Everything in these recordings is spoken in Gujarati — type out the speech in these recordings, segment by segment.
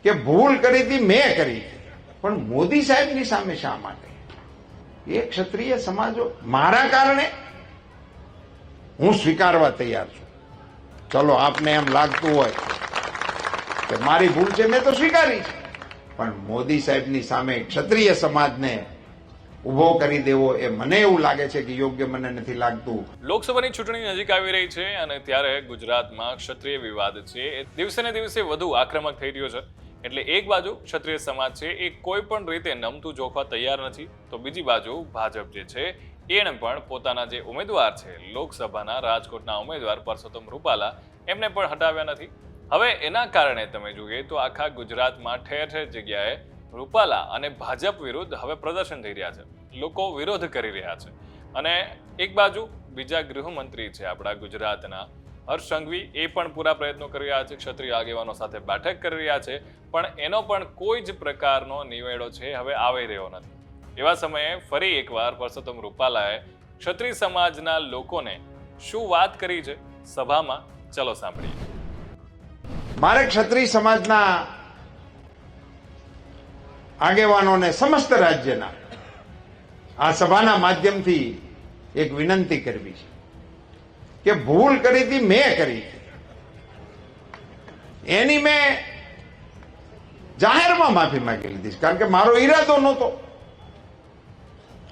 કે ભૂલ કરી હતી મેં કરી, પણ મોદી સાહેબની સામે શા માટે? એ ક્ષત્રિય સમાજો મારા કારણે હું સ્વીકારવા તૈયાર છું. ચલો આપને એમ લાગતું હોય કે મારી ભૂલ છે, મેં તો સ્વીકારી છે, પણ મોદી સાહેબની સામે ક્ષત્રિય સમાજને ઉભો કરી દેવો એ મને એવું લાગે છે કે યોગ્ય મને નથી લાગતું. લોકસભાની ચૂંટણી નજીક આવી રહી છે અને ત્યારે ગુજરાતમાં ક્ષત્રિય વિવાદ છે એ દિવસે ને દિવસે વધુ આક્રમક થઈ રહ્યો છે. એટલે એક બાજુ ક્ષત્રિય સમાજ છે એ કોઈ પણ રીતે નમતું જોખવા તૈયાર નથી, તો બીજી બાજુ ભાજપ જે છે એણે પણ પોતાના જે ઉમેદવાર છે લોકસભાના રાજકોટના ઉમેદવાર પરસોત્તમ રૂપાલા એમને પણ હટાવ્યા નથી. હવે એના કારણે તમે જોઈએ તો આખા ગુજરાતમાં ઠેર ઠેર જગ્યાએ રૂપાલા અને ભાજપ વિરુદ્ધ હવે પ્રદર્શન થઈ રહ્યા છે, લોકો વિરોધ કરી રહ્યા છે. અને એક બાજુ બીજા ગૃહમંત્રી છે આપણા ગુજરાતના હર્ષ સંઘવી, એ પણ પૂરા પ્રયત્નો કરી રહ્યા છે, ક્ષત્રિય આગેવાનો સાથે બેઠક કરી રહ્યા છે, પણ એનો પણ કોઈ જ પ્રકારનો નિવેડો છે હવે આવી રહ્યો નથી. એવા સમયે ફરી એકવાર પરસોત્તમ રૂપાલાએ ક્ષત્રિય સમાજના લોકોને શું વાત કરી છે સભામાં, ચલો સાંભળીએ. મારે ક્ષત્રિય સમાજના આગેવાનોને સમસ્ત રાજ્યના આ સભાના માધ્યમથી એક વિનંતી કરવી છે કે ભૂલ કરી હતી મેં કરી, એની મેં જાહેરમાં માફી માંગી લીધી, કારણ કે મારો ઈરાદો નહોતો.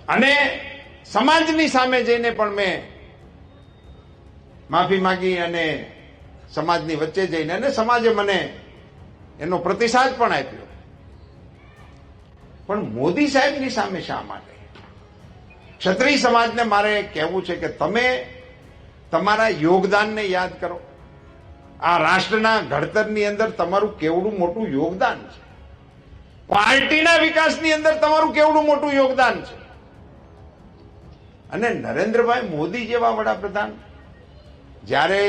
અને સમાજની સામે જઈને પણ મેં માફી માંગી અને સમાજની વચ્ચે જઈને, અને સમાજે મને એનો પ્રતિસાદ પણ આપ્યો. પણ મોદી સાહેબની સામે શા માટે? ક્ષત્રિય સમાજને મારે કહેવું છે કે તમે તમારા યોગદાનને યાદ કરો. આ રાષ્ટ્રના ઘડતરની અંદર તમારું કેવડું મોટું યોગદાન છે, પાર્ટીના વિકાસની અંદર તમારું કેવડું મોટું યોગદાન છે. અને નરેન્દ્રભાઈ મોદી જેવા વડાપ્રધાન જ્યારે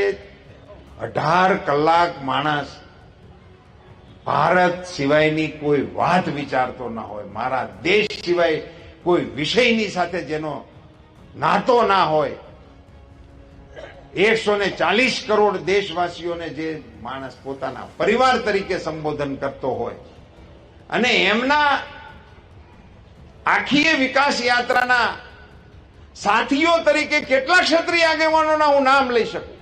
18 કલાક માણસ ભારત સિવાયની કોઈ વાત વિચારતો ના હોય, મારા દેશ સિવાય કોઈ વિષયની સાથે જેનો નાતો ના હોય, 140 કરોડ દેશવાસીઓને જે માણસ પોતાના પરિવાર તરીકે સંબોધન કરતો હોય, અને એમના આખી વિકાસ યાત્રાના સાથીઓ તરીકે કેટલા ક્ષત્રિય આગેવાનોના હું નામ લઈ શકું.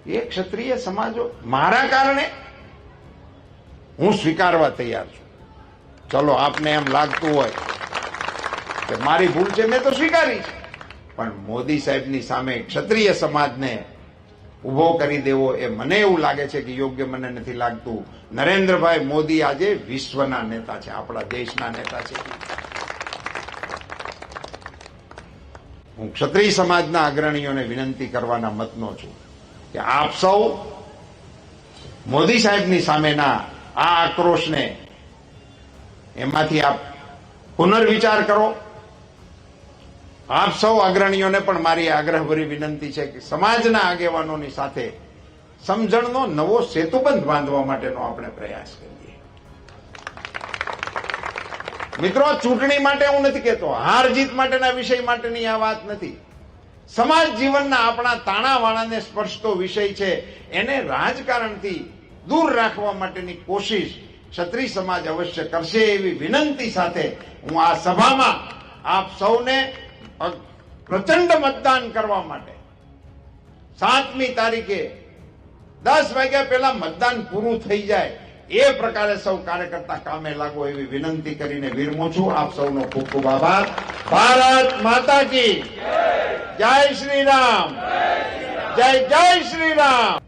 એ ક્ષત્રિય સમાજો મારા કારણે હું સ્વીકારવા તૈયાર છું. ચલો આપને એમ લાગતું હોય કે મારી ભૂલ છે, મેં તો સ્વીકારી છે, પણ મોદી સાહેબની સામે ક્ષત્રિય સમાજને ઉભો કરી દેવો એ મને એવું લાગે છે કે યોગ્ય મને નથી લાગતું. નરેન્દ્રભાઈ મોદી આજે વિશ્વના નેતા છે, આપણા દેશના નેતા છે. હું ક્ષત્રિય સમાજના અગ્રણીઓને વિનંતી કરવાના મતનો છું કે આપ સૌ મોદી સાહેબની સામેના આ આક્રોશને એમાંથી આપ પુનર્વિચાર કરો. આપ સૌ અગ્રણીઓને પણ મારી આગ્રહભરી વિનંતી છે કે સમાજના આગેવાનોની સાથે સમજણનો નવો સેતુબંધ બાંધવા માટેનો આપણે પ્રયાસ કરીએ. મિત્રો, ચૂંટણી માટે હું નથી કહેતો, હાર જીત માટેના વિષય માટેની આ વાત નથી. સમાજ જીવનના આપણા તાણાવાણાને સ્પર્શતો વિષય છે, એને રાજકારણથી દૂર રાખવા માટેની કોશિશ ક્ષત્રિય સમાજ અવશ્ય કરશે એવી વિનંતી સાથે હું આ સભામાં આપ સૌને પ્રચંડ મતદાન કરવા માટે 7મી તારીખે 10 વાગ્યા પહેલા મતદાન પૂરું થઈ જાય એ પ્રકારે સૌ કાર્યકર્તા કામે લાગો એવી વિનંતી કરીને વિરમું છું. આપ સૌનો ખૂબ ખૂબ આભાર. ભારત માતા કી જય શ્રી રામ, જય જય શ્રી રામ.